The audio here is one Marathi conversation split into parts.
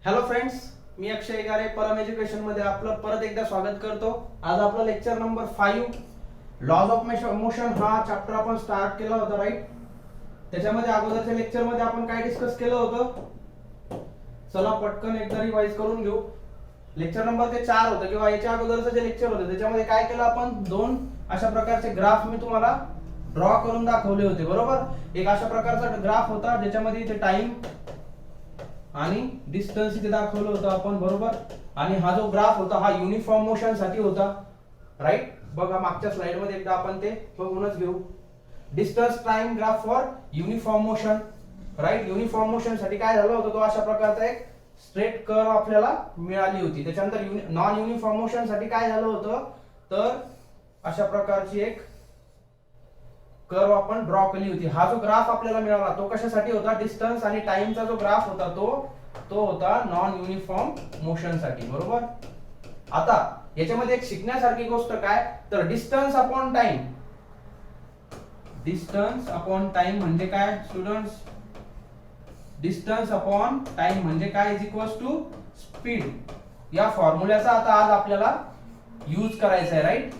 हॅलो फ्रेंड्स, मी अक्षय गारे परम एज्युकेशन मध्ये आपलं परत एकदा स्वागत करतो। आज आपला lecture number 5 laws of motion हा चॅप्टर आपण स्टार्ट केला होता, राईट। त्याच्यामध्ये अगोदरच्या लेक्चर मध्ये आपण काय डिस्कस केलं होतं, चला पटकन एकदा रिवाइज करून घेऊ। लेक्चर नंबर ते 4 होतं किंवा याच्या अगोदरचं जे लेक्चर होतं त्याच्यामध्ये काय केलं आपण, दोन अशा प्रकारचे ग्राफ मी तुम्हाला ड्रॉ करून दाखवले होते, बरोबर। एक अशा प्रकारचा ग्राफ होता ज्याच्यामध्ये इथे टाइम आणि डिस्टन्स इथे दाखवलं होतं आपण, बरोबर। आणि हा जो ग्राफ होता हा युनिफॉर्म मोशन साठी होता, राईट। बघा मागच्या स्लाइड मध्ये एकदा आपण ते बघूनच घेऊ। Distance time graph for uniform motion, right. Uniform motion साठी काय झालं होतं, तो अशा प्रकारचा एक स्ट्रेट कर्व आपल्याला मिळाली होती। त्याच्यानंतर नॉन युनिफॉर्म मोशन साठी काय झालं होतं, तर अशा प्रकारची एक कर्व आपण ड्रॉ केली होती। हा जो ग्राफ आपल्याला मिळाला तो कशासाठी होता, डिस्टन्स आणि टाइमचा जो ग्राफ होता तो होता नॉन युनिफॉर्म मोशन साठी, बरोबर। आता याच्यामध्ये एक शिकण्यासारखी गोष्ट काय, तर distance upon time. Distance upon time म्हणजे काय स्टुडंट्स, डिस्टन्स अपॉन टाइम म्हणजे काय इज इक्वल्स टू स्पीड। या फॉर्म्युल्याचा आता आज आपल्याला यूज करायचा आहे, राईट।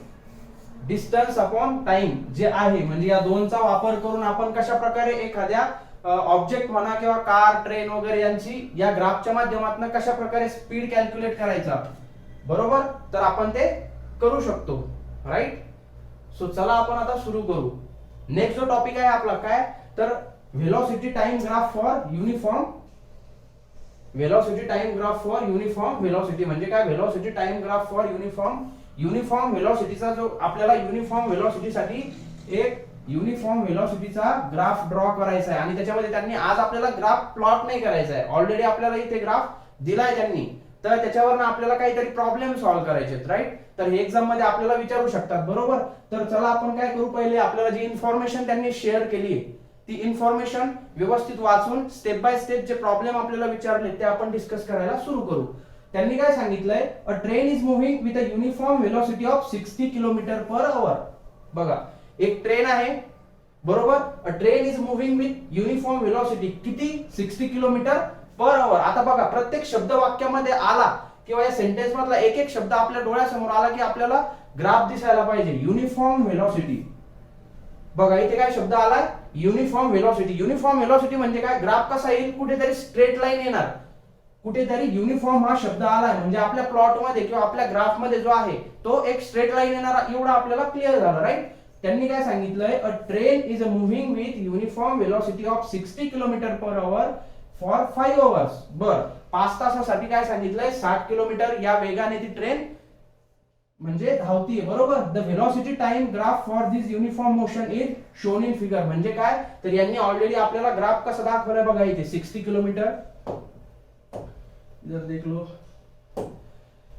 डिस्टन्स अपॉन टाइम जे आहे म्हणजे या दोनचा वापर करून आपण कशा प्रकारे एखाद्या ऑब्जेक्ट म्हणा किंवा कार, ट्रेन वगैरे यांची या ग्राफच्या माध्यमातून कशा प्रकारे स्पीड कॅल्क्युलेट करायचा, बरोबर। तर आपण ते करू शकतो, राईट। सो चला आपण आता सुरू करू। नेक्स्ट जो टॉपिक आहे आपला काय, तर velocity time graph for uniform. Velocity time graph for uniform velocity म्हणजे काय, velocity time graph for uniform व्हेलॉसिटीचा जो आपल्याला युनिफॉर्म व्हेलॉसिटीसाठी एक युनिफॉर्म व्हेलॉसिटीचा ग्राफ ड्रॉ करायचा आहे। आणि त्याच्यामध्ये त्यांनी आज आपल्याला ग्राफ प्लॉट नाही करायचा आहे, ऑलरेडी आपल्याला इथे ग्राफ दिलाय त्यांनी, तर त्याच्यावरनं आपल्याला काहीतरी प्रॉब्लेम सॉल्व्ह करायचे आहेत, राईट। तर हे एक्झाम मध्ये आपल्याला विचारू शकतात, बरोबर। तर चला आपण काय करू, पहिले आपल्याला जी इन्फॉर्मेशन त्यांनी शेअर केली आहे ती इन्फॉर्मेशन व्यवस्थित वाचून स्टेप बाय स्टेप जे प्रॉब्लेम आपल्याला विचारले ते आपण डिस्कस करायला सुरू करू। त्यांनी काय सांगितलंय, अ train is moving with a uniform velocity of 60 kilometre per hour. बघा एक ट्रेन आहे, बरोबर। अ train is moving with uniform velocity किती, 60 किलोमीटर पर आवर। आता बघा प्रत्येक शब्द वाक्यामध्ये आला किंवा या सेंटेन्स मधला एक एक शब्द आपल्या डोळ्यासमोर आला की आपल्याला ग्राफ दिसायला पाहिजे, युनिफॉर्म व्हेलॉसिटी। बघा इथे काय शब्द आलाय, युनिफॉर्म व्हेलॉसिटी। युनिफॉर्म व्हेलॉसिटी म्हणजे काय, ग्राफ कसा येईल, कुठेतरी स्ट्रेट लाईन येणार, कुठेतरी युनिफॉर्म हा शब्द आलाय म्हणजे आपल्या प्लॉट मध्ये किंवा आपल्या ग्राफ मध्ये जो आहे तो एक स्ट्रेट लाईन येणारा, एवढा आपल्याला क्लिअर झालं, राईट। त्यांनी काय सांगितलंय, अ train is moving with uniform velocity of 60 kilometre per hour for 5 hours. बर 5 तासासाठी काय सांगितलंय, 60 किलोमीटर या वेगाने ती ट्रेन म्हणजे धावतीये, बरोबर। The velocity time graph for this uniform motion is shown in figure म्हणजे काय, तर यांनी ऑलरेडी आपल्याला ग्राफ कसा दाखवलाय बघा इथे, 60 किलोमीटर जर देख लो,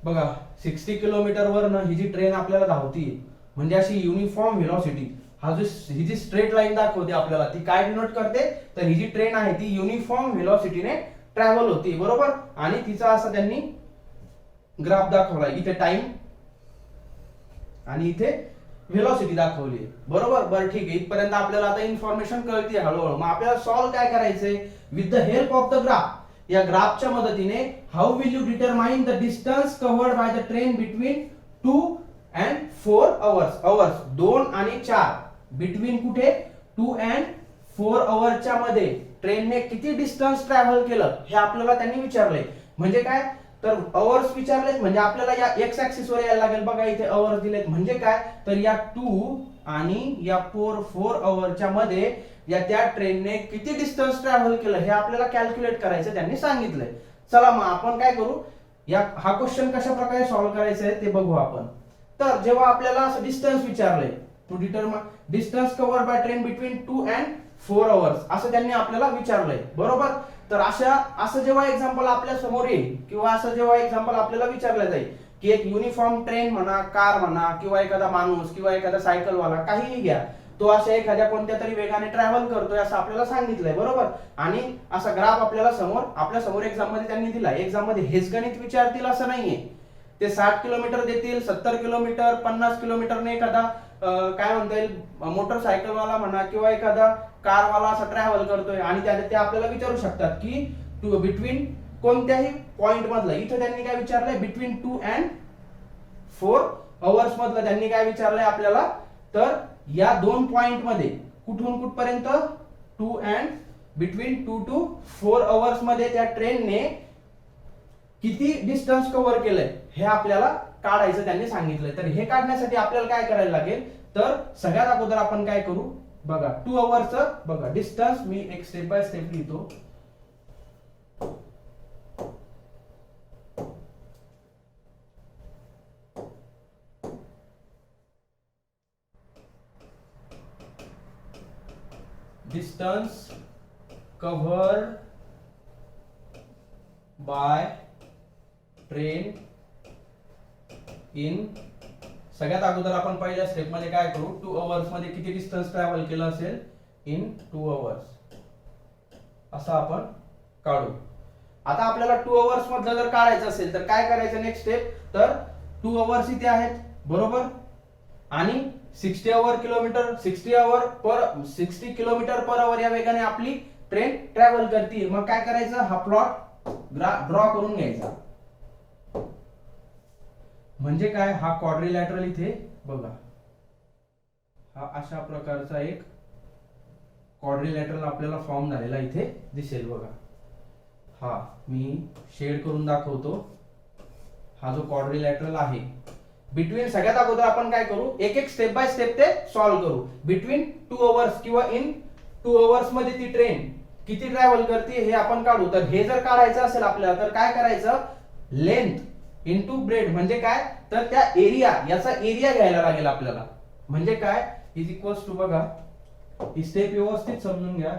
बघा 60 किलोमीटर वर ही जी ट्रेन आपल्याला धावतीये म्हणजे अशी युनिफॉर्म व्हेलॉसिटी, ही जी स्ट्रेट लाईन दाखवते आपल्याला ती काय डिनोट करते, तर ही जी ट्रेन आहे ती युनिफॉर्म व्हेलॉसिटीने ट्रॅव्हल होती, बरोबर। आणि तिचा असा त्यांनी ग्राफ दाखवलाय, इथे टाइम आणि इथे व्हेलॉसिटी दाखवली, बरोबर। बरं ठीक आहे, इथपर्यंत आपल्याला आता इन्फॉर्मेशन कळते हळूहळू। मग आपल्याला सॉल्व्ह काय करायचंय, with the help of the graph, या ग्राफच्या मदतीने how will you determine the distance covered by the train between 2 and 4 hours। Hours 2 आणि 4 बिटवीन कुठे, 2 and 4 अवरच्या मध्ये ट्रेनने किती डिस्टन्स ट्रॅव्हल केलं हे आपल्याला त्यांनी विचारलंय। म्हणजे काय, तर अवर्स विचारलेत म्हणजे आपल्याला या एक्स ऍक्सिस वर यायला लागेल, बघा इथे अवर्स दिलेत म्हणजे काय, तर या 2 आणि या 4 अवरच्या मध्ये या त्या ट्रेनने किती डिस्टन्स ट्रॅव्हल केलं हे आपल्याला कॅल्क्युलेट करायचं त्यांनी सांगितलंय। चला मग आपण काय करू, हा क्वेश्चन कशा प्रकारे सॉल्व्ह करायचा आहे ते बघू आपण। तर जेव्हा आपल्याला असं डिस्टन्स विचारलंय, to determine distance covered by train between 2 and 4 hours असं त्यांनी आपल्याला विचारलंय, बरोबर। तर असं जेव्हा एक्झाम्पल आपल्या समोर येईल किंवा असं जेव्हा एक्झाम्पल आपल्याला विचारलं जाईल की एक युनिफॉर्म ट्रेन म्हणा, कार म्हणा किंवा एखादा माणूस किंवा एखादा सायकलवाला काहीही घ्या, तो अशा एखाद्या कोणत्या तरी वेगाने ट्रॅव्हल करतोय असं आपल्याला सांगितलंय, बरोबर। आणि असा ग्राफ आपल्या समोर एक्झाम मध्ये त्यांनी दिला। एक्झाम मध्ये हेच गणित विचारतील असं नाहीये, ते 60 किलोमीटर देतील, 70 किलोमीटर, 50 किलोमीटरने एखादा काय म्हणता येईल मोटरसायकलवाला म्हणा किंवा एखादा कारवाला असा ट्रॅव्हल करतोय आणि ते आपल्याला विचारू शकतात की बिटवीन कोणत्याही पॉइंट मधलं, इथं त्यांनी काय विचारलंय बिटवीन 2 and 4 hours मधलं त्यांनी काय विचारलंय आपल्याला, तर या दोन पॉइंट मध्ये कुठून कुठपर्यंत 2 and बिटवीन 2 to 4 hours मध्ये त्या ट्रेनने किती डिस्टन्स कव्हर केलंय हे आपल्याला काढायचं त्यांनी सांगितलंय. तर हे काढण्यासाठी आपल्याला काय करायला लागेल, तर सगळ्यात अगोदर आपण काय करू बघा, 2 hours बघा डिस्टन्स मी एक स्टेप बाय स्टेप लिहितो. distance covered by train in, सगळ्यात अगोदर आपण पहिल्या स्टेप मध्ये काय करू, 2 hours मध्ये किती डिस्टन्स ट्रॅव्हल केलं असेल इन 2 hours असं आपण काढू. आता आपल्याला 2 hours मधलं जर काढायचं असेल तर काय करायचं नेक्स्ट स्टेप, तर 2 hours इथे आहेत बरोबर, आणि 60 किलोमीटर पर आवर या वेगाने आपली ट्रेन ट्रॅव्हल करते. मग काय करायचं, हा प्लॉट ड्रॉ करून घ्यायचा. म्हणजे काय, हा क्वाड्रिलॅटरल इथे बघा, हा अशा प्रकारचा एक क्वाड्रिलॅटरल आपल्याला फॉर्म झालेला इथे दिसेल बघा. हा मी शेड करून दाखवतो. हा जो क्वाड्रिलॅटरल आहे, बिटवीन, सगळ्यात अगोदर आपण काय करू, एक एक स्टेप बाय स्टेप ते सॉल्व्ह करू. बिटवीन 2 hours किंवा इन 2 hours मध्ये ती ट्रेन किती ट्रॅव्हल करते हे आपण काढू. तर हे जर काढायचं असेल आपल्याला तर काय करायचं, लेंथ इनटू ब्रेड, म्हणजे काय, तर त्या एरिया, याचा एरिया घ्यायला लागेल आपल्याला. म्हणजे काय, इज इक्वल्स टू, बघा ही स्टेप व्यवस्थित समजून घ्या.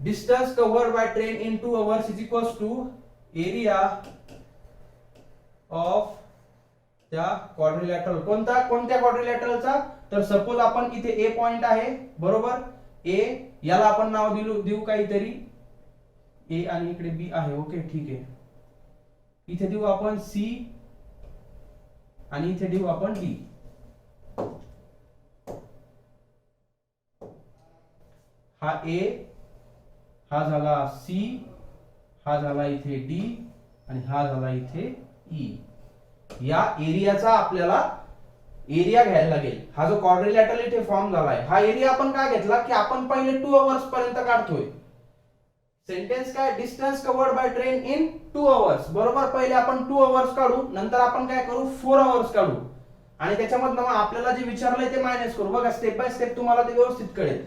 Distance covered by train in 2 hours is equals to area of त्या क्वाड्रिलॅटरल. कोणत्या क्वाड्रिलॅटरलचा, तर सपोज आपण इथे ए पॉइंट आहे बरोबर, ए, याला आपण नाव देऊ काहीतरी ए, आणि इकडे बी आहे, ओके ठीक आहे. इथे देऊ आपण सी, आणि इथे देऊ आपण डी. हा ए, हा झाला सी, हा झाला इथे डी, आणि हा झाला इथे ई. या एरियाचा आपल्याला एरिया घ्यायला लागेल. हा जो क्वाड्रिलॅटरल इथे फॉर्म झालाय, हा एरिया आपण काय घेतला की आपण पहिले 2 hours पर्यंत काढतोय. सेंटेन्स काय, distance covered by train in 2 hours बरोबर. पहिले आपण 2 hours काढू, नंतर आपण काय करू 4 hours काढू, आणि त्याच्यामधनं मग आपल्याला जे विचारलंय ते मायनस करू. बघा स्टेप बाय स्टेप तुम्हाला ते व्यवस्थित कळेल.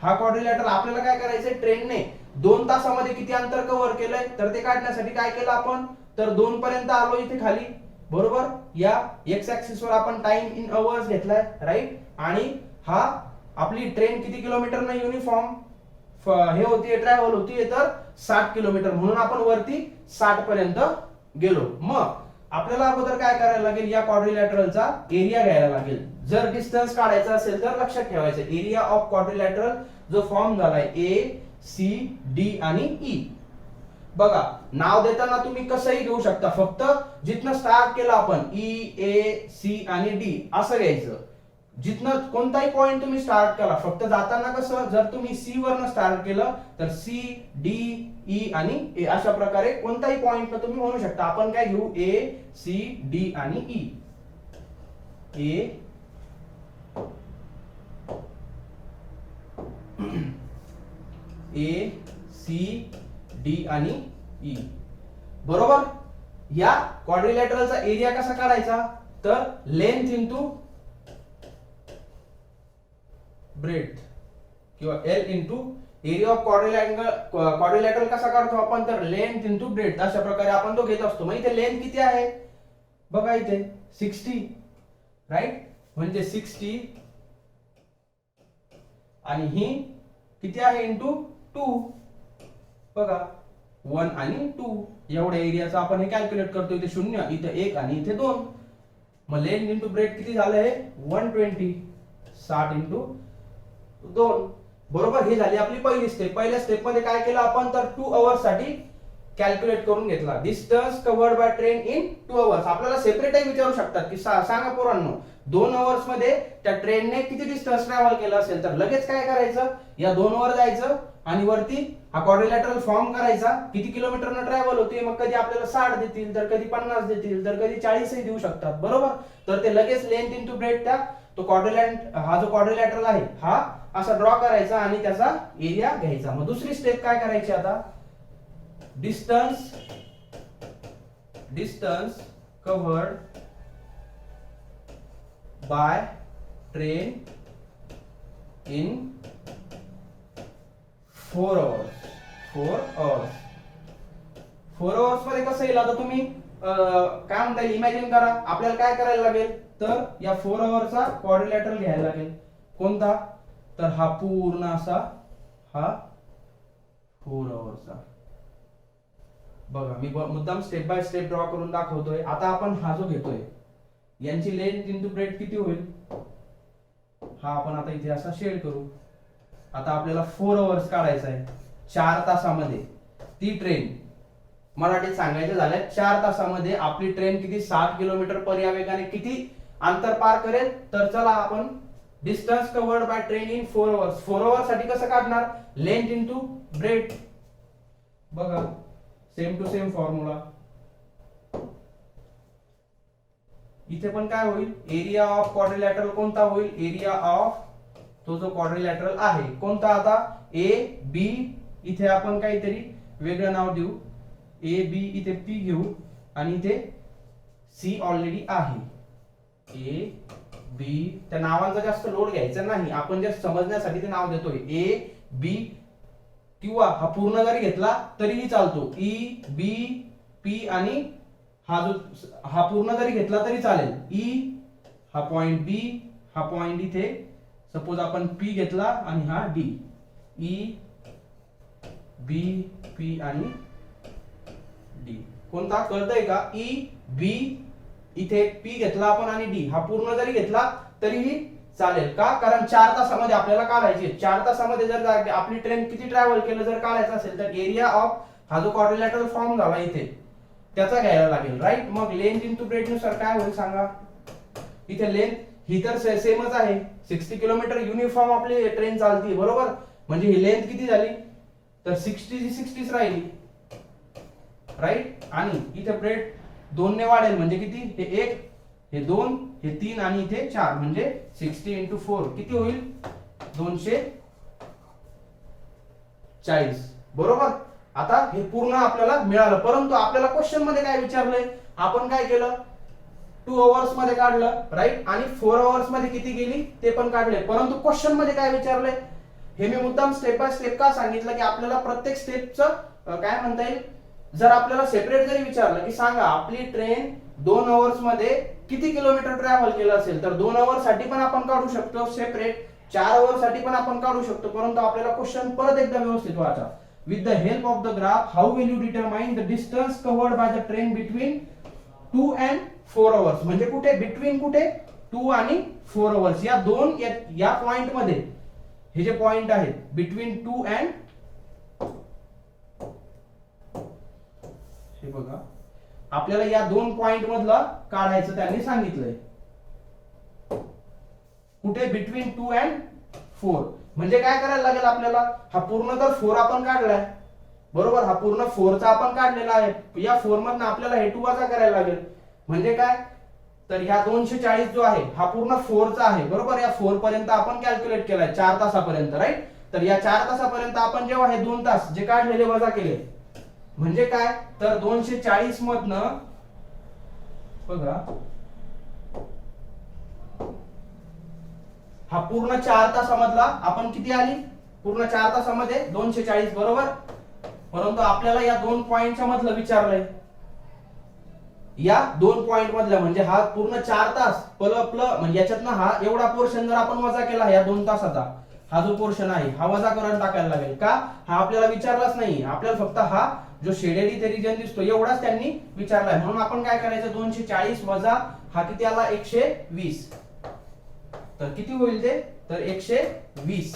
हा क्वाड्रिलॅटरल आपल्याला काय करायचंय, ट्रेनने 2 तासामध्ये किती अंतर कव्हर केलंय, तर ते काढण्यासाठी काय केलं आपण, तर 2 पर्यंत आलो इथे खाली बरोबर. या एक्स ऍक्सिस वर आपण टाइम इन अवर्स घेतलाय राईट, आणि हा आपली ट्रेन किती किलोमीटर न युनिफॉर्म हे होती, ट्रॅव्हल होती, तर 60 किलोमीटर, म्हणून आपण वरती 60 पर्यंत गेलो. मग आपल्याला अगोदर काय करायला लागेल, या क्वाड्रिलॅटरलचा एरिया घ्यायला लागेल. जर डिस्टन्स काढायचा असेल तर लक्षात ठेवायचं, एरिया ऑफ क्वाड्रिलॅटरल जो फॉर्म झालाय ए, सी, डी आणि ई. बघा नाव देताना तुम्ही कसंही घेऊ शकता, फक्त जिथनं स्टार्ट केलं आपण ई, ए, सी आणि डी असं घ्यायचं. जिथनं कोणताही पॉइंट तुम्ही स्टार्ट केला, फक्त जाताना कसं, जर तुम्ही सी वरनं स्टार्ट केलं तर सी, डी, ई आणि ए अशा प्रकारे कोणताही पॉइंट तुम्ही म्हणू शकता. आपण काय घेऊ, ए, सी, डी आणि ई. ए, सी, डी आणि ई बरोबर. या क्वाड्रिलॅटरलचा एरिया कसा काढायचा, तर लेंथ इंटू ब्रेथ किंवा L into area of quadrilateral कसा काढतो आपण, तर लेंथ इंटू ब्रेथ अशा प्रकारे आपण तो घेत असतो. मग इथे लेंथ किती आहे बघा, इथे 60 राईट, म्हणजे 60, आणि ही किती आहे इंटू 2 बघा, 1 आणि 2 एवढ्या एरियाचा आपण हे कॅल्क्युलेट करतो. इथे 0, इथे 1 आणि इथे 2. मग लेंथ इंटू ब्रेथ किती झालंय 120, 60 इंटू 2 बरोबर. ही झाली आपली पहिली स्टेप. पहिल्या स्टेप मध्ये काय केलं आपण, तर 2 hours साठी कॅल्क्युलेट करून घेतला. Distance covered by train in 2 hours. आपल्याला सेपरेटही विचारू शकतात की सांगा पोरांनो 2 आवर्स मध्ये त्या ट्रेनने किती डिस्टन्स ट्रॅव्हल केलं असेल. तर लगेच काय करायचं, या 2 वर जायचं आणि वरती हा क्वाड्रिलॅटरल फॉर्म करायचा. किती किलोमीटरनं ट्रॅव्हल होते, मग कधी आपल्याला 60 देतील, तर कधी 50 देतील, तर कधी 40 देऊ शकतात, बरोबर. तर ते लगेच लेंथ इंटू ब्रेड त्या तो हा जो क्वाड्रिलॅटरल आहे हा असा ड्रॉ करायचा आणि त्याचा एरिया घ्यायचा. मग दुसरी स्टेप काय करायची आता, distance covered by train in 4 hours. 4 hours मध्ये कसं येईल आता तुम्ही काय म्हणता येईल, इमॅजिन करा. आपल्याला काय करायला लागेल, तर या 4 आवर्सचा क्वाड्रिलॅटरल घ्यायला लागेल. कोणता, तर हा पूर्ण असा हा 4 आवर्सचा. बघा मी मुद्दाम स्टेप बाय स्टेप ड्रॉ करून दाखवतोय. आता आपण हा जो घेतोय यांची लेंथ इंटू ब्रेड किती होईल, हा आपण आता इथे असा शेड करू. आता आपल्याला 4 आवर्स काढायचा आहे. 4 तासामध्ये ती ट्रेन, मराठीत सांगायचं झालं 4 तासामध्ये आपली ट्रेन किती 60 किलोमीटर पर या वेगाने किती अंतर पार करेल. तर चला आपण distance covered by train in 4 hours. 4 hours साठी कसं काढणार, लेंथ इंटू ब्रेड. बघा सेम टू सेम फॉर्म्युला. इथे पण काय होईल, एरिया ऑफ क्वाड्रिलॅटरल कोणता होईल, एरिया ऑफ तो जो क्वाड्रिलॅटरल आहे कोणता, आता ए बी. इथे आपण काहीतरी वेगळं नाव देऊ, ए बी इथे पी घेऊ आणि इथे सी ऑलरेडी आहे. ए बी, त्या नावांचा जास्त लोड घ्यायचा नाही, आपण जस्ट समजण्यासाठी ते नाव देतोय. ए बी किंवा हा पूर्ण जरी घेतला तरीही चालतो, ई बी पी, आणि हा पूर्ण जरी घेतला तरी चालेल. ई हा पॉइंट बी, हा पॉइंट इथे सपोज आपण पी घेतला आणि हा डी. ई बी पी आणि डी कोणता कळतंय का, ई बी इथे पी घेतला आपण आणि डी हा पूर्ण जरी घेतला तरीही चालेल. का, कारण 4 तासामध्ये आपल्याला काढायची. 4 तासामध्ये जर आपली ट्रेन किती ट्रॅव्हल केलं जर काढायचं असेल तर एरिया ऑफ हा जो क्वाड्रिलॅटरल फॉर्म झाला इथे त्याचा घ्यायला लागेल, राईट. मग लेंथ इंटू ब्रेड नुसार काय होईल सांगा. इथे लेंथ ही तर सेमच आहे, 60 किलोमीटर युनिफॉर्म आपली ट्रेन चालती, बरोबर. म्हणजे ही लेंथ किती झाली, तर 60 ची 60च राहिली, राईट. आणि इथे ब्रेड 2 ने वाढेल म्हणजे किती, हे 1, हे 2, हे 3 आणि इथे 4, म्हणजे 60 इंटू 4 किती होईल, 240, बरोबर. आता हे पूर्ण आपल्याला मिळालं. परंतु आपल्याला क्वेश्चन मध्ये काय विचारलंय, आपण काय केलं, 2 आवर्स मध्ये काढलं, राईट. आणि 4 आवर्स मध्ये किती गेली ते पण काढले. परंतु क्वेश्चन मध्ये काय विचारलंय, हे मी मुद्दाम स्टेप बाय स्टेप का सांगितलं की आपल्याला प्रत्येक स्टेपचं काय म्हणता येईल, जर आपल्याला सेपरेट जरी विचारलं की सांगा आपली ट्रेन 2 आवर्स मध्ये किती किलोमीटर ट्रॅव्हल केलं असेल, तर 2 आवर्स साठी पण आपण काढू शकतो सेपरेट, 4 आवर्स साठी पण आपण काढू शकतो. परंतु आपल्याला क्वेश्चन परत एकदा व्यवस्थित वाचा. With the help of the graph, how will you determine the distance covered by the train between 2 and 4 hours? म्हणजे कुठे, बिटवीन कुठे, 2 आणि 4 आवर्स या दोन या पॉइंट मध्ये, हे जे पॉइंट आहेत बिटवीन 2 अँड, हे बघा आपल्याला या 2 पॉइंट मधला काढायचं त्यांनी सांगितलंय. कुठे, बिटवीन 2 अँड 4. म्हणजे काय करायला लागेल आपल्याला, हा पूर्ण तर 4 आपण काढलाय, बरोबर. हा पूर्ण 4 चा आपण काढलेला आहे. या 4 मधनं आपल्याला हे 2 वजा करायला लागेल. म्हणजे काय, तर ह्या 240 जो आहे हा पूर्ण 4 चा आहे, बरोबर. या 4 पर्यंत आपण कॅल्क्युलेट केलाय 4 तासापर्यंत, राईट. तर या 4 तासापर्यंत आपण जेव्हा हे 2 तास जे काढलेले वजा केले, म्हणजे काय, तर 240 मधनं बघा हा पूर्ण 4 तासामधला आपण किती आली, पूर्ण 4 तासामध्ये 240, बरोबर. परंतु आपल्याला या 2 पॉइंटच्या मधलं विचारलंय, या 2 पॉइंट मधल्या, म्हणजे हा पूर्ण 4 तास म्हणजे याच्यातनं हा एवढा पोर्शन जर आपण वजा केला, या 2 तासाचा हा जो पोर्शन आहे हा वजा करून टाकायला लागेल. का, हा आपल्याला विचारलाच नाही, आपल्याला फक्त हा जो शेडेड इथे रिजन दिसतो एवढाच त्यांनी विचारलाय. म्हणून आपण काय करायचं, 240 वजा हा किती आला, 120. तर किती होईल ते, तर 120.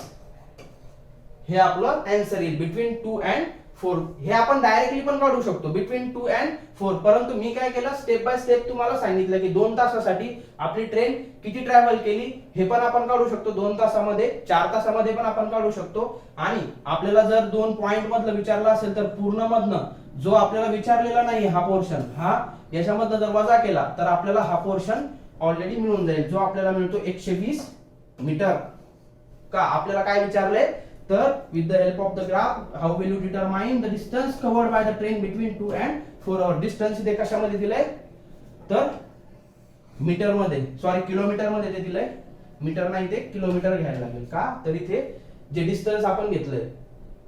हे आपलं आन्सर येईल बिटवीन 2 अँड 4 हे आपण डायरेक्टली पण काढू शकतो बिटवीन 2 अँड 4, परंतु मी काय केलं स्टेप बाय स्टेप तुम्हाला सांगितलं की 2 तासासाठी आपली ट्रेन किती ट्रॅव्हल केली हे पण आपण काढू शकतो 2 तासामध्ये, 4 तासामध्ये पण आपण काढू शकतो. आणि आपल्याला जर 2 पॉइंट मधलं विचारलं असेल तर पूर्ण मधनं जो आपल्याला विचारलेला नाही हा पोर्शन हा याच्यामधनं जर वजा केला तर आपल्याला हा पोर्शन ऑलरेडी मिळून जाईल, जो आपल्याला मिळतो 120 मीटर. का आपल्याला काय विचारले तर with the help of the graph how will you determine the distance covered by the train between 2 and 4 hour. Distance इथे कशामध्ये दिलंय तर मीटर मध्ये, सॉरी किलोमीटर मध्ये ते दिलंय, मीटर नाही ते किलोमीटर घ्यायला लागेल. का तर इथे जे डिस्टन्स आपण घेतलंय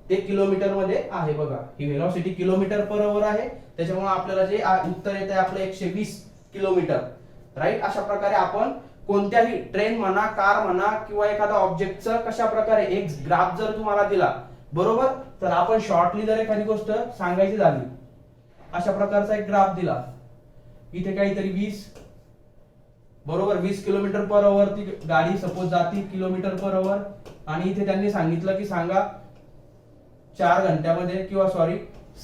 ते किलोमीटर मध्ये आहे. बघा ही व्हेलॉसिटी किलोमीटर पर आवर आहे, त्याच्यामुळे आपल्याला जे उत्तर येत आहे आपलं 120 किलोमीटर. राईट. अशा प्रकारे आपण कोणत्याही ट्रेन म्हणा, कार म्हणा किंवा एखादा ऑब्जेक्टचं कशा प्रकारे एक ग्राफ जर तुम्हाला दिला बरोबर, तर आपण शॉर्टली जर एखादी गोष्ट सांगायची झाली, अशा प्रकारचा एक ग्राफ दिला, इथे काहीतरी 20 बरोबर 20 किलोमीटर पर आवर ती गाडी सपोज जाती किलोमीटर पर आवर, आणि इथे त्यांनी सांगितलं की सांगा 4 घंट्यामध्ये किंवा सॉरी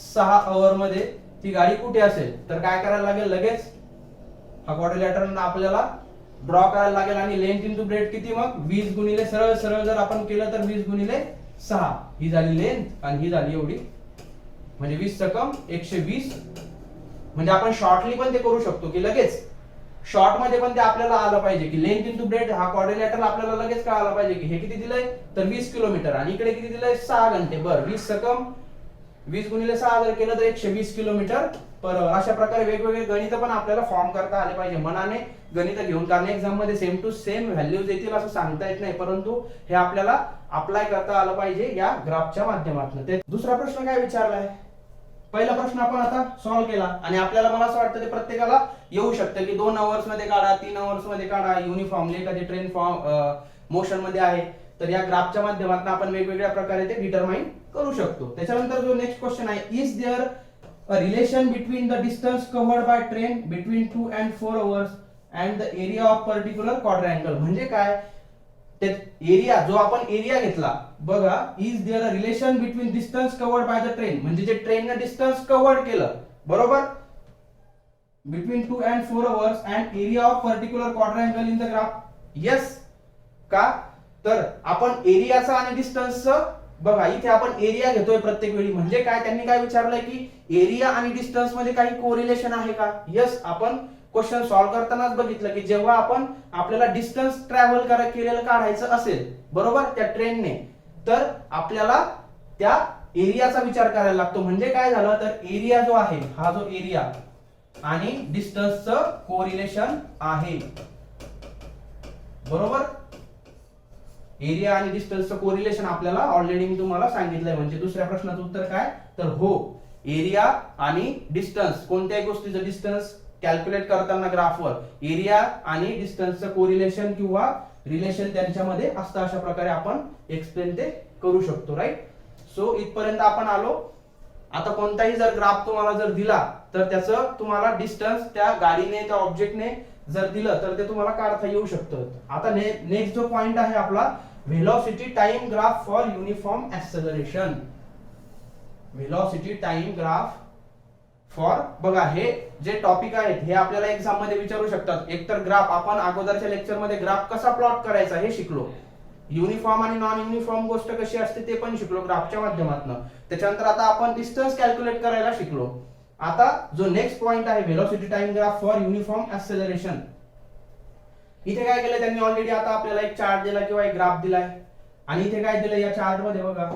6 आवर मध्ये ती गाडी कुठे असेल. तर काय करायला लागेल, लगेच हा क्वाड्रिलॅटरल आपल्याला ड्रॉ करायला लागेल आणि लेंथ इंटू ब्रेड किती, मग 20 गुणिले सरळ सरळ जर आपण केलं तर 20 गुणिले 6 ही झाली लेंथ आणि ही झाली एवढी, म्हणजे 20 सकम 120. म्हणजे आपण शॉर्टली पण ते करू शकतो की लगेच शॉर्ट मध्ये पण ते आपल्याला आलं पाहिजे की लेंथ इंटू ब्रेड हा क्वाड्रिलॅटरल आपल्याला लगेच कळायला पाहिजे की हे किती दिलंय तर 20 किलोमीटर आणि इकडे किती दिलंय 6 घंटे. बरं 20 सकम 20 गुणिले 6 जर केलं तर 120 किलोमीटर पर आवर. अशा प्रकारे वेगवेगळे गणित पण आपल्याला फॉर्म करता आले पाहिजे मनाने गणित घेऊन, कारण एक्झाम मध्ये सेम टू सेम व्हॅल्यूज येतील असं सांगता येत नाही, परंतु हे आपल्याला अप्लाय करता आलं पाहिजे या ग्राफच्या माध्यमातून. ते दुसरा प्रश्न काय विचारलाय, पहिला प्रश्न आपण आता सॉल्व्ह केला आणि आपल्याला मला असं वाटतं ते प्रत्येकाला येऊ शकतं की 2 आवर्स मध्ये काढा, 3 आवर्स मध्ये काढा, युनिफॉर्मली एखादी ट्रेन मोशन मध्ये आहे तर या ग्राफच्या माध्यमातून आपण वेगवेगळ्या प्रकारे ते डिटरमाइन करू शकतो. त्याच्यानंतर जो नेक्स्ट क्वेश्चन आहे, is there a relation between the distance covered by train between 2 and 4 hours and the area of particular quadrangle. म्हणजे काय, ते एरिया जो आपण एरिया घेतला बघा, is there a relation between distance covered by the train, म्हणजे जे ट्रेनने डिस्टन्स कव्हर्ड केलं बरोबर between 2 and 4 hours and area of particular quadrangle in the graph. Yes. का तर आपण एरियाचा आणि डिस्टन्सचं बघा इथे आपण एरिया घेतोय प्रत्येक वेळी, म्हणजे काय त्यांनी काय विचारलंय की एरिया आणि डिस्टन्स मध्ये काही कोरिलेशन आहे का. यस. आपण क्वेश्चन सॉल्व्ह करतानाच बघितलं की जेव्हा आपण आपल्याला डिस्टन्स ट्रॅव्हल केलेलं काढायचं असेल बरोबर त्या ट्रेनने, तर आपल्याला त्या एरियाचा विचार करायला लागतो. म्हणजे काय झालं तर एरिया जो आहे हा जो एरिया आणि डिस्टन्सचं कोरिलेशन आहे बरोबर. एरिया आणि डिस्टन्सचं कोरिलेशन आपल्याला ऑलरेडी मी तुम्हाला सांगितलंय. म्हणजे दुसऱ्या प्रश्नाचं उत्तर काय तर हो, एरिया आणि डिस्टन्स कोणत्याही गोष्टीचं डिस्टन्स कॅल्क्युलेट करताना ग्राफवर एरिया आणि डिस्टन्सचं कोरिलेशन किंवा रिलेशन त्यांच्यामध्ये असतं. अशा प्रकारे आपण एक्सप्लेन ते करू शकतो. राईट. सो इथपर्यंत आपण आलो. आता कोणताही जर ग्राफ तुम्हाला जर दिला तर त्याचं तुम्हाला डिस्टन्स त्या गाडीने त्या ऑब्जेक्टने जर दिलं तर ते तुम्हाला काढता येऊ शकतं. आता नेक्स्ट जो पॉइंट आहे आपला, velocity time graph for uniform acceleration. Velocity time graph for, बघा हे जे टॉपिक आहेत हे आपल्याला एक्झाम मध्ये विचारू शकतात. एकतर ग्राफ आपण अगोदरच्या लेक्चर मध्ये ग्राफ कसा प्लॉट करायचा हे शिकलो, युनिफॉर्म आणि नॉन युनिफॉर्म गोष्ट कशी असते ते पण शिकलो ग्राफच्या माध्यमातून. त्याच्यानंतर आता आपण डिस्टन्स कॅल्क्युलेट करायला शिकलो. आता जो नेक्स्ट पॉइंट आहे velocity time graph for uniform acceleration, इथे काय केलं त्यांनी ऑलरेडी आता आपल्याला एक चार्ट दिला किंवा एक ग्राफ दिलाय आणि इथे काय दिलं या चार्ट मध्ये बघा,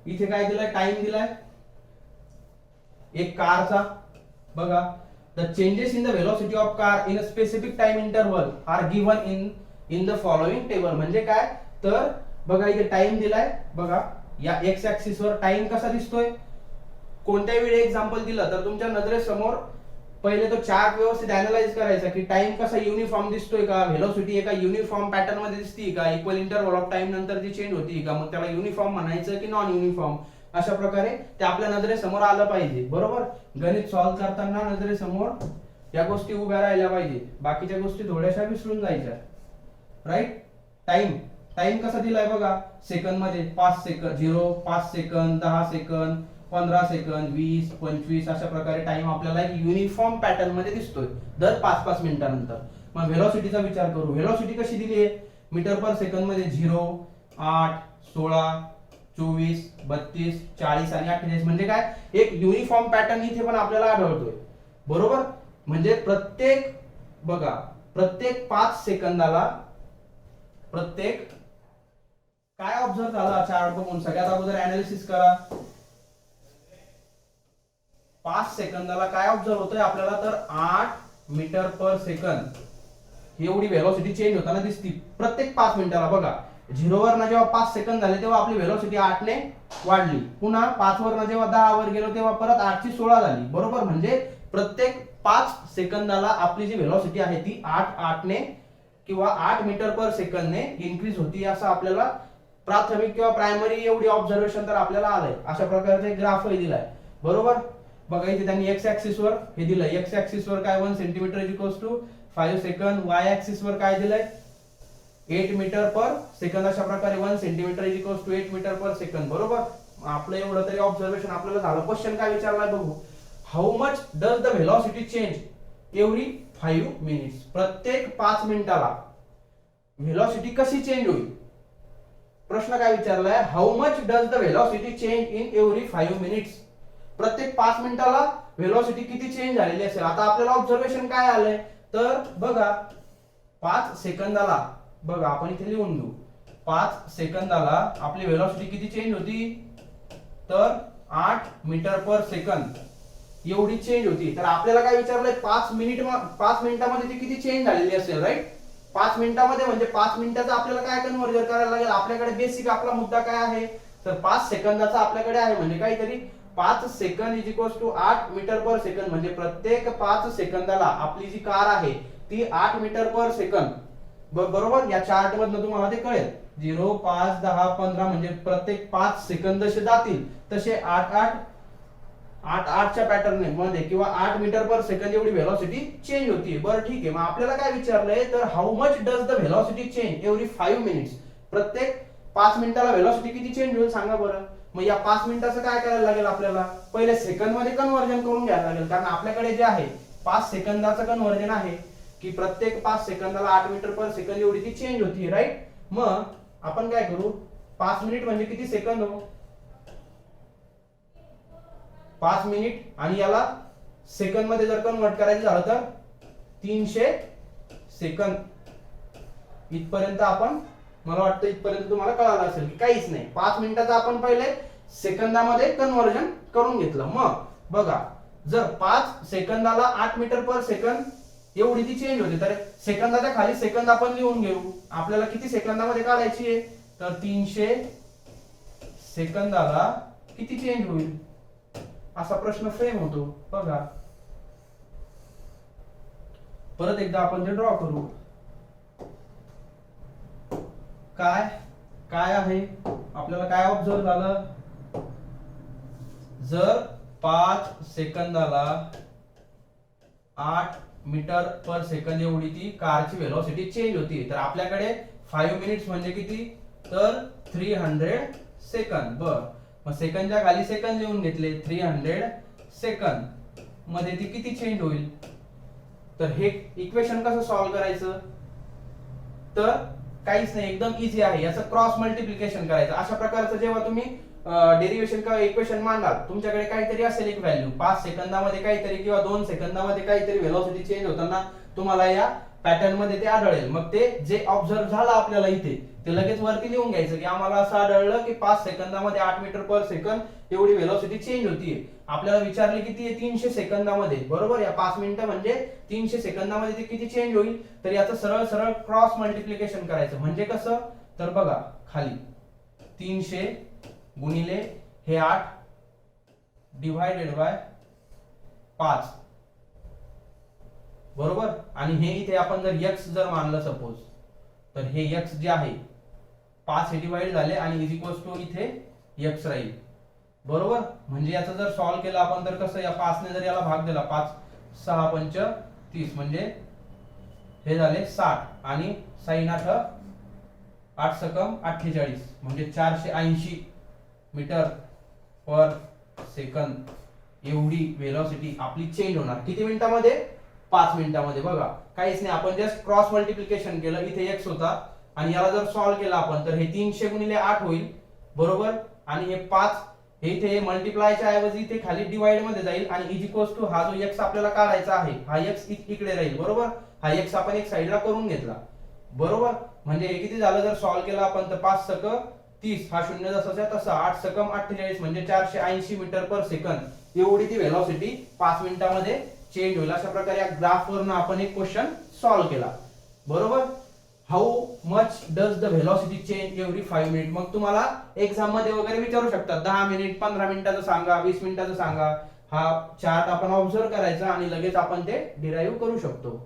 इथे काय दिलाय टाइम दिलाय एक कारचा बघा, the changes in the velocity of car in a specific time interval are given in the following table. म्हणजे काय तर बघा इथे टाइम दिलाय बघा, या एक्स ऍक्सिस वर टाइम कसा दिसतोय, कोणत्याही वेळी एक्झाम्पल दिलं तर तुमच्या नजरेसमोर पहिले तो चार्ट व्यवस्थित अनालाइज करायचा की टाइम कसा युनिफॉर्म दिसतोय का, व्हेलॉसिटी एका युनिफॉर्म पॅटर्न मध्ये दिसती का, इक्वल इंटरवल ऑफ टाइम नंतर ती चेंज होती का, मग त्याला युनिफॉर्म म्हणायचं की नॉन युनिफॉर्म. अशा प्रकारे ते आपल्या नजरेसमोर आलं पाहिजे बरोबर. गणित सॉल्व्ह करताना नजरेसमोर या गोष्टी उभ्या राहिल्या पाहिजे, बाकीच्या गोष्टी थोड्याशा विसरून जायच्या. राईट. टाइम टाइम कसा दिलाय बघा सेकंद मध्ये, 5 सेकंद 0, 5 सेकंद, 10 सेकंद, 15 सेकंद, 20, 25 अशा प्रकारे टाइम आपल्याला एक युनिफॉर्म पॅटर्न मध्ये दिसतोय दर 5-5 मिनिटानंतर. मग व्हेलॉसिटीचा विचार करू. व्हेलॉसिटी कशी दिली आहे मीटर पर सेकंद मध्ये 0, 8, 16, 24, 32, 40 आणि 48. म्हणजे काय एक युनिफॉर्म पॅटर्न इथे पण आपल्याला आढळतोय. बरोबर. म्हणजे प्रत्येक बघा प्रत्येक 5 सेकंदाला प्रत्येक काय ऑब्झर्व झाला चार्ट बघून सगळ्यात अगोदर अनालिसिस करा. 5 सेकंदाला काय ऑब्झर्व होतोय आपल्याला तर 8 मीटर पर सेकंद एवढी व्हेलॉसिटी चेंज होताना दिसती प्रत्येक 5 मिनिटाला. बघा 0 वरनं जेव्हा 5 सेकंद झाले तेव्हा आपली व्हेलॉसिटी 8 ने वाढली, पुन्हा 5 वरनं जेव्हा 10 वर गेलो तेव्हा परत 8 ची 16 झाली. बरोबर. म्हणजे प्रत्येक 5 सेकंदाला आपली जी व्हेलॉसिटी आहे ती 8 ने किंवा 8 मीटर पर सेकंद ने इन्क्रीज होती असं आपल्याला प्राथमिक किंवा प्रायमरी एवढी ऑब्झर्वेशन तर आपल्याला आलंय. अशा प्रकारचा एक ग्राफही दिलाय. बरोबर. बघा इथे त्यांनी एक्स ऍक्सिस वर हे दिलंय. एक्स ऍक्सिस वर काय 1 centimetre is equals to 5 second. Y axis वर काय दिलंय 8 मीटर पर सेकंद. अशा प्रकारे 1 centimetre is equals to 8 metre per second. बरोबर. आपलं एवढं तरी ऑब्झर्वेशन आपल्याला झालं. क्वेश्चन काय विचारलाय बघू. How much does the velocity change every 5 minutes. प्रत्येक 5 मिनिटाला व्हेलॉसिटी कशी चेंज होईल. प्रश्न काय विचारलाय how much does the velocity change in every 5 minutes. प्रत्येक 5 मिनिटाला व्हेलॉसिटी किती चेंज झालेली असेल. आता आपल्याला ऑब्झर्वेशन काय आलंय तर बघा 5 सेकंदाला बघा आपण इथे लिहून घेऊ. 5 सेकंदाला आपली व्हेलॉसिटी किती चेंज होती तर 8 मीटर पर सेकंद एवढी चेंज होती. तर आपल्याला काय विचारलंय 5 मिनिटामध्ये ती किती चेंज झालेली असेल. राईट. 5 मिनिटामध्ये म्हणजे 5 मिनिटाचं आपल्याला काय कन्व्हर्जन करायला लागेल. आपल्याकडे बेसिक आपला मुद्दा काय आहे तर 5 सेकंदाचा आपल्याकडे आहे म्हणजे काहीतरी 5 second is equals to 8 metre per second. म्हणजे प्रत्येक 5 सेकंदाला आपली जी कार आहे ती 8 मीटर पर सेकंद. बरोबर. या चार्ट मधनं तुम्हाला ते कळेल 0, 5, 10, 15 म्हणजे प्रत्येक 5 सेकंद जसे जातील तसे 8 च्या पॅटर्न मध्ये किंवा 8 मीटर पर सेकंद एवढी व्हेलॉसिटी चेंज होती. बरं ठीक आहे. मग आपल्याला काय विचारलंय तर how much does the velocity change every 5 minutes. प्रत्येक 5 मिनिटाला व्हेलॉसिटी किती चेंज होईल सांगा बरं. मग या 5 मिनिटाचं काय करायला लागेल आपल्याला पहिले सेकंद मध्ये कन्व्हर्जन करून घ्यायला लागेल. कारण आपल्याकडे जे आहे 5 सेकंदाचं कन्व्हर्जन आहे की प्रत्येक 5 सेकंदाला 8 मीटर पर सेकंद एवढी ती चेंज होती. राईट. मग आपण काय करू 5 मिनिट म्हणजे किती सेकंद हो 5 मिनिट आणि याला सेकंद मध्ये जर कन्वर्ट करायचं झालं तर 300 सेकंद. इथपर्यंत आपण मला वाटतं इथपर्यंत तुम्हाला कळालं असेल की काहीच नाही. 5 मिनिटाचं आपण पहिले सेकंदामध्ये कन्व्हर्जन करून घेतलं. मग बघा जर 5 सेकंदाला 8 मीटर पर सेकंद एवढी ती चेंज होते तर सेकंदाच्या खाली सेकंद आपण लिहून घेऊ. आपल्याला किती सेकंदामध्ये काढायची आहे तर 300 सेकंदाला किती चेंज होईल असा प्रश्न फ्रेम होतो. बघा परत एकदा आपण ते ड्रॉ करू. काय काय आहे आपल्याला काय ऑब्झर्व झालं जर 5 सेकंदाला 8 मीटर पर सेकंद एवढी ती कारची व्हेलॉसिटी चेंज होती तर आपल्याकडे 5 मिनिट्स म्हणजे किती तर 300 सेकंद. बर. मग सेकंदच्या खाली सेकंद लिहून घेतले 300 सेकंद मध्ये ती किती चेंज होईल. तर हे इक्वेशन कसं सॉल्व्ह करायचं तर काहीच नाही एकदम इझी आहे. याचं क्रॉस मल्टिप्लिकेशन करायचं. अशा प्रकारचं जेव्हा तुम्ही डेरिव्हेशन किंवा इक्वेशन मांडाल तुमच्याकडे काहीतरी असेल एक व्हॅल्यू 5 सेकंदामध्ये काहीतरी किंवा 2 सेकंदामध्ये काहीतरी व्हेलॉसिटी चेंज होताना तुम्हाला या पॅटर्न मध्ये ते आढळेल. मग ते जे ऑब्झर्व झालं आपल्याला इथे ते लगेच वरती लिहून घ्यायचं की आम्हाला असं आढळलं की 5 सेकंदामध्ये 8 मीटर पर सेकंद एवढी व्हेलॉसिटी चेंज होतीये. आपल्याला विचारले किती आहे 300 सेकंदामध्ये. बरोबर. या 5 मिनिटं म्हणजे 300 सेकंदामध्ये ती किती चेंज होईल तर याचं सरळ सरळ क्रॉस मल्टिप्लिकेशन करायचं. म्हणजे कसं तर बघा खाली 300 गुणिले हे 8 डिवाइडेड बाय 5. बरोबर. आणि हे इथे आपण जर x जर मानलं सपोज तर हे x जे आहे 5 हे डिवाइड झाले आणि इज इक्वल्स टू इथे x राहील. बरोबर. म्हणजे याचं जर सॉल्व्ह केलं आपण तर कसं या 5 ने जर याला भाग दिला 5 6 पंच 30 म्हणजे हे झाले 60 आणि sin 8 8 सकम 48 म्हणजे 480 मीटर पर सेकंद एवढी वेलोसिटी आपली चेंज होणार. किती मिनिटामध्ये? 5 मिनिटामध्ये. बघा काहीच नाही, आपण जस्ट क्रॉस मल्टिप्लिकेशन केलं, इथे x होता आणि याला जर सॉल्व्ह केला आपण तर हे 300 गुणिले 8 होईल बरोबर, आणि हे 5 हे इथे मल्टिप्लायच्या ऐवजी इथे खाली डिवाइड मध्ये जाईल आणि इज इक्वल्स टू हा जो x आपल्याला काढायचा आहे हा x इकडे राहील बरोबर. हा x आपण एक साइडला करून घेतला बरोबर. म्हणजे हे किती झालं जर सॉल्व्ह केला आपण तर 5 सक 30, हा शून्य जसाच्या तसा, 8 सकम 48 म्हणजे 480 मीटर पर सेकंद एवढी ती वेलोसिटी 5 मिनिटामध्ये चेंज होईल. अशा प्रकारे या ग्राफ वरून आपण एक क्वेश्चन सॉल्व्ह केला बरोबर. How much does the velocity change every 5 minute. मग तुम्हाला एक्झाम मध्ये वगैरे विचारू शकतात 10 मिनिट 15 मिनिटाचं सांगा, 20 मिनिटाचं सांगा. हा चार्ट आपण ऑब्झर्व करायचा आणि लगेच आपण ते डिराईव्ह करू शकतो.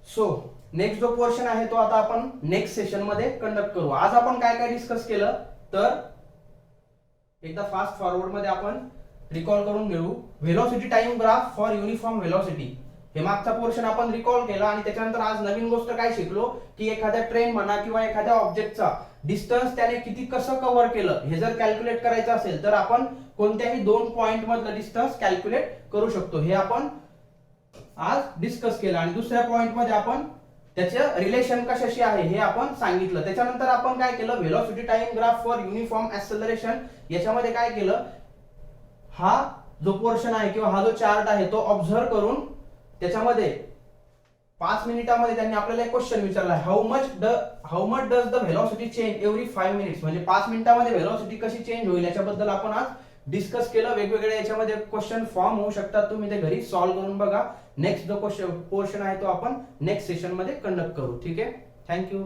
सो नेक्स्ट जो पोर्शन आहे तो आता आपण नेक्स्ट सेशन मध्ये कंडक्ट करू. आज आपण काय काय डिस्कस केलं तर एकदा फास्ट फॉरवर्ड मध्ये आपण रिकॉल करून घेऊ. Velocity time graph for uniform velocity हे मागचा पोर्शन आपण रिकॉल केला आणि त्याच्यानंतर आज नवीन गोष्ट काय शिकलो की एखाद्या ट्रेन म्हणा किंवा एखाद्या ऑब्जेक्टचा डिस्टन्स त्याने किती कसं कव्हर केलं हे जर कॅल्क्युलेट करायचं असेल तर आपण कोणत्याही 2 पॉइंट मधलं डिस्टन्स कॅल्क्युलेट करू शकतो. हे आपण आज डिस्कस केलं आणि दुसऱ्या पॉइंट मध्ये आपण त्याचं रिलेशन कशाशी आहे हे आपण सांगितलं. त्याच्यानंतर आपण काय केलं, velocity time graph for uniform acceleration याच्यामध्ये काय केलं, हा जो पोर्शन आहे किंवा हा जो चार्ट आहे तो ऑब्झर्व करून त्याच्यामध्ये 5 मिनिटांमध्ये त्यांनी आपल्याला एक क्वेश्चन विचारला आहे, how much does the velocity change every 5 minutes. म्हणजे 5 मिनिटांमध्ये व्हेलॉसिटी कशी चेंज होईल याच्याबद्दल आपण आज डिस्कस केलं. वेगवेगळे याच्यामध्ये क्वेश्चन फॉर्म होऊ शकतात, तुम्ही ते घरी सॉल्व्ह करून बघा. नेक्स्ट जो क्वेश्चन पोर्शन आहे तो आपण नेक्स्ट सेशन मध्ये कंडक्ट करू. ठीक आहे, थँक्यू.